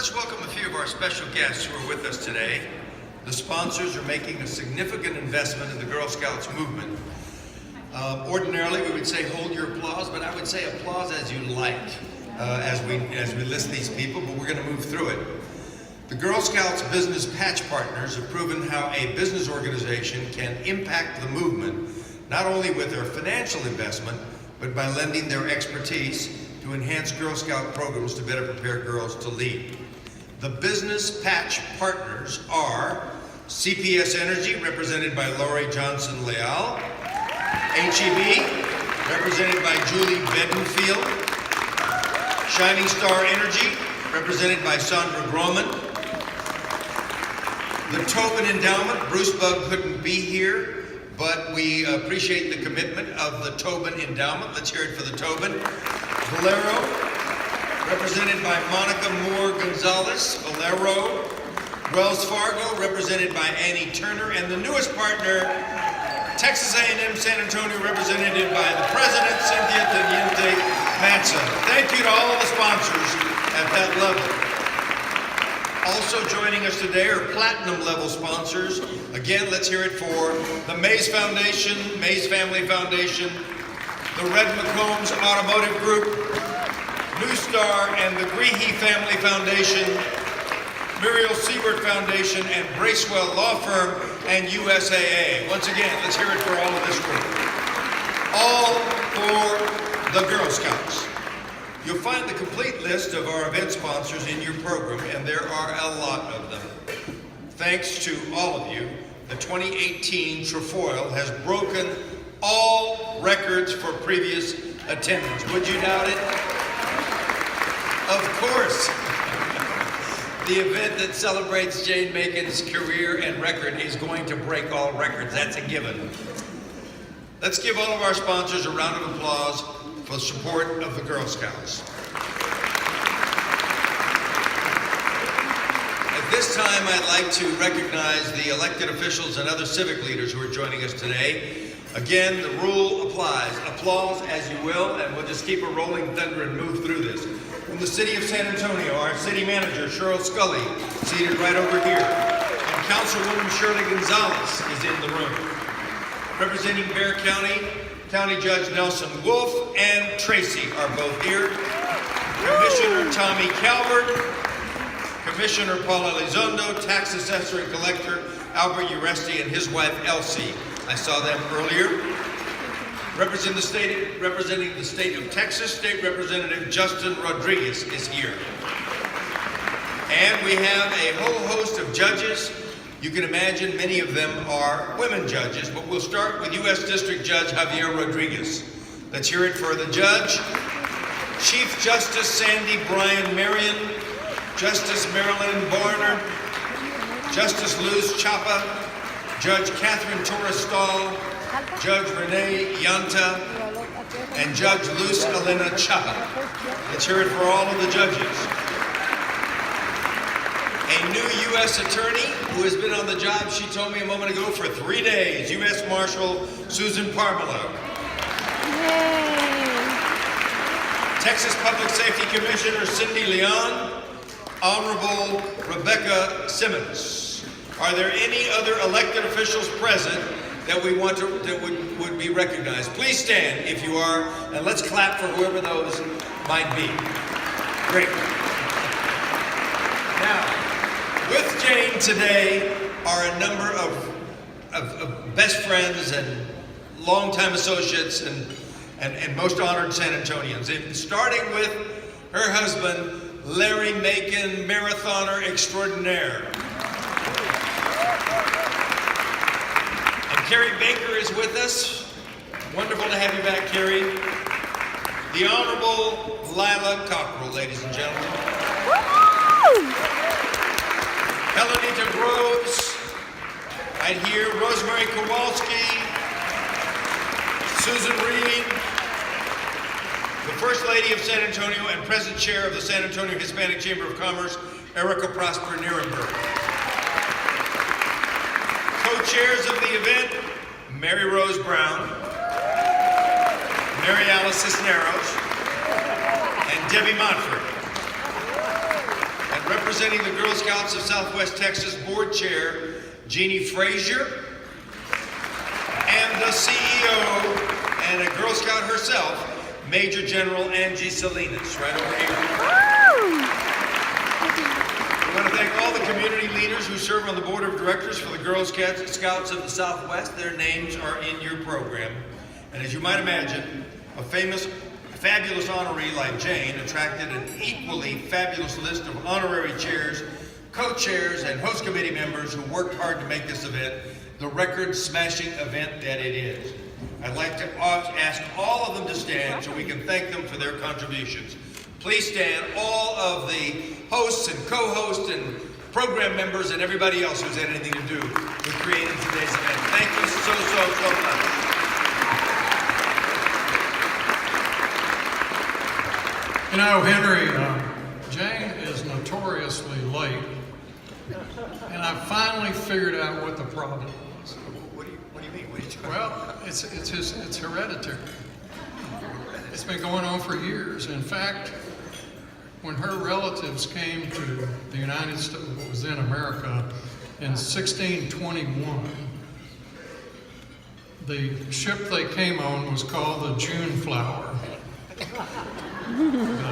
first welcome a few of our special guests who are with us today. The sponsors are making a significant investment in the Girl Scouts movement. Ordinarily, we would say hold your applause, but I would say applause as you like as we list these people, but we're going to move through it. The Girl Scouts Business Patch Partners have proven how a business organization can impact the movement, not only with their financial investment, but by lending their expertise to enhance Girl Scout programs to better prepare girls to lead. The Business Patch Partners are CPS Energy, represented by Lori Johnson Leal, HEB, represented by Julie Beddenfield, Shining Star Energy, represented by Sandra Groman, the Tobin Endowment. Bruce Bug couldn't be here, but we appreciate the commitment of the Tobin Endowment. Let's hear it for the Tobin. Valero, represented by Monica Moore Gonzalez, Valero. Wells Fargo, represented by Annie Turner, and the newest partner, Texas A&M San Antonio, represented by the president, Cynthia Teniente Matson. Thank you to all the sponsors at that level. Also joining us today are platinum level sponsors. Again, let's hear it for the Mays Foundation, Mays Family Foundation, the Red McCombs Automotive Group, New Star and the Greehey Family Foundation, Muriel Siebert Foundation, and Bracewell Law Firm, and USAA. Once again, let's hear it for all of this group. All for the Girl Scouts. You'll find the complete list of our event sponsors in your program, and there are a lot of them. Thanks to all of you, the 2018 Trefoil has broken all records for previous attendance. Would you doubt it? Of course. The event that celebrates Jane Macon's career and record is going to break all records. That's a given. Let's give all of our sponsors a round of applause for the support of the Girl Scouts. At this time, I'd like to recognize the elected officials and other civic leaders who are joining us today. Again, the rule applies. Applause as you will, and we'll just keep a rolling thunder and move through this. From the city of San Antonio, our city manager, Cheryl Scully, seated right over here. And Councilwoman Shirley Gonzalez is in the room. Representing Bexar County, County Judge Nelson Wolf and Tracy are both here. Commissioner Tommy Calvert, Commissioner Paula Elizondo, Tax Assessor and Collector Albert Uresti and his wife Elsie. I saw them earlier. Representing the state of Texas, State Representative Justin Rodriguez is here. And we have a whole host of judges. You can imagine many of them are women judges, but we'll start with U.S. District Judge Javier Rodriguez. Let's hear it for the judge. Chief Justice Sandy Bryan Marion, Justice Marilyn Barner, Justice Luz Chapa, Judge Catherine Torres Stahl, Judge Renee Yanta, and Judge Luz Elena Chapa. Let's hear it for all of the judges. A new U.S. attorney who has been on the job, she told me a moment ago, for 3 days, U.S. Marshal Susan Parmelo. Yay. Texas Public Safety Commissioner Cindy Leon, Honorable Rebecca Simmons. Are there any other elected officials present that we want to would be recognized? Please stand if you are, and let's clap for whoever those might be. Great. Now, with Jane today are a number of best friends and longtime associates and most honored San Antonians. And starting with her husband, Larry Macon, marathoner extraordinaire. And Carrie Baker is with us. Wonderful to have you back, Carrie. The Honorable Lila Cockrell, ladies and gentlemen. Helenita Groves, right here. Rosemary Kowalski, Susan Reed, the First Lady of San Antonio and present chair of the San Antonio Hispanic Chamber of Commerce, Erica Prosper Nierenberg. Co-chairs of the event, Mary Rose Brown, Mary Alice Cisneros, and Debbie Montford. And representing the Girl Scouts of Southwest Texas Board Chair, Jeannie Frazier, and the CEO and a Girl Scout herself, Major General Angie Salinas, right over here. I want to thank all the community leaders who serve on the board of directors for the Girl Scouts of the Southwest. Their names are in your program. And as you might imagine, a fabulous honoree like Jane attracted an equally fabulous list of honorary chairs, co-chairs, and host committee members who worked hard to make this event the record-smashing event that it is. I'd like to ask all of them to stand so we can thank them for their contributions. Please stand, all of the hosts and co-hosts and program members and everybody else who's had anything to do with creating today's event. Thank you so much. You know, Henry, Jane is notoriously late, and I finally figured out what the problem was. What do you mean? What are you talking Well, it's hereditary. It's been going on for years. In fact, when her relatives came to the United States, what was then America, in 1621, the ship they came on was called the June Flower.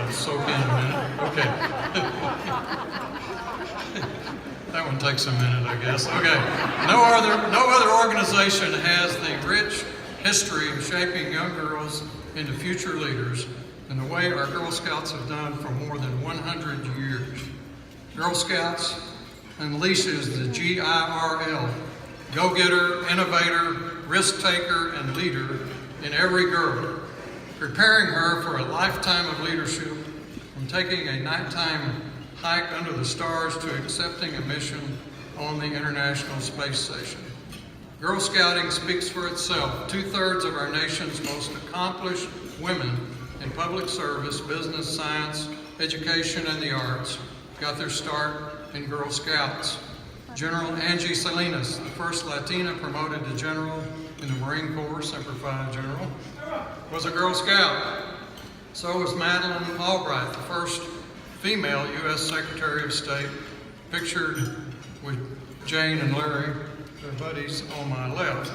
Soak in a minute. Okay. That one takes a minute, I guess. Okay. No other organization has the rich history of shaping young girls into future leaders in the way our Girl Scouts have done for more than 100 years. Girl Scouts unleashes the GIRL, go-getter, innovator, risk-taker, and leader in every girl, preparing her for a lifetime of leadership, from taking a nighttime hike under the stars to accepting a mission on the International Space Station. Girl Scouting speaks for itself. 2/3 of our nation's most accomplished women in public service, business, science, education, and the arts got their start in Girl Scouts. General Angie Salinas, the first Latina promoted to general in the Marine Corps, Semper Fi General, was a Girl Scout. So was Madeleine Albright, the first female U.S. Secretary of State, pictured with Jane and Larry, their buddies, on my left.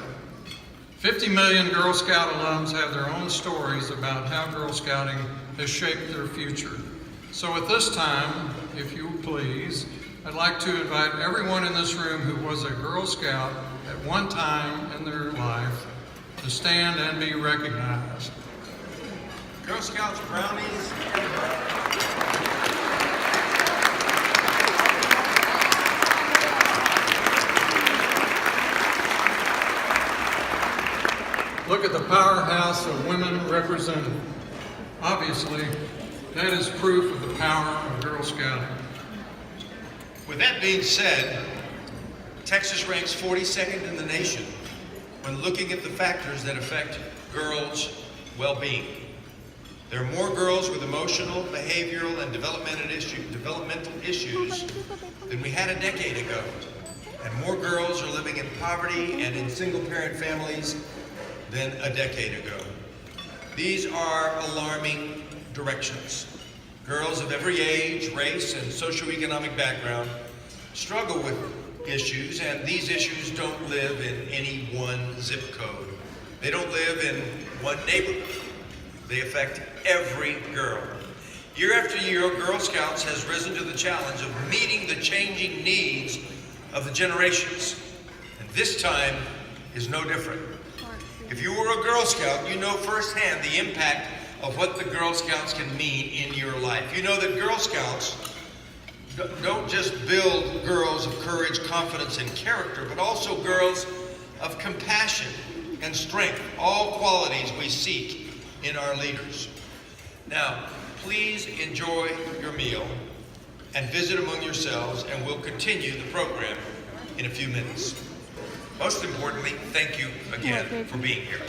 50 million Girl Scout alums have their own stories about how Girl Scouting has shaped their future. So at this time, if you please, I'd like to invite everyone in this room who was a Girl Scout at one time in their life to stand and be recognized. Girl Scouts, brownies. Look at the powerhouse of women represented. Obviously, that is proof of the power of Girl Scouting. With that being said, Texas ranks 42nd in the nation when looking at the factors that affect girls' well-being. There are more girls with emotional, behavioral, and developmental issues than we had a decade ago. And more girls are living in poverty and in single-parent families than a decade ago. These are alarming directions. Girls of every age, race, and socioeconomic background struggle with issues, and these issues don't live in any one zip code. They don't live in one neighborhood. They affect every girl. Year after year, Girl Scouts has risen to the challenge of meeting the changing needs of the generations. And this time is no different. If you were a Girl Scout, you know firsthand the impact of what the Girl Scouts can mean in your life. You know that Girl Scouts don't just build girls of courage, confidence, and character, but also girls of compassion and strength, all qualities we seek in our leaders. Now, please enjoy your meal and visit among yourselves, and we'll continue the program in a few minutes. Most importantly, thank you again for being here.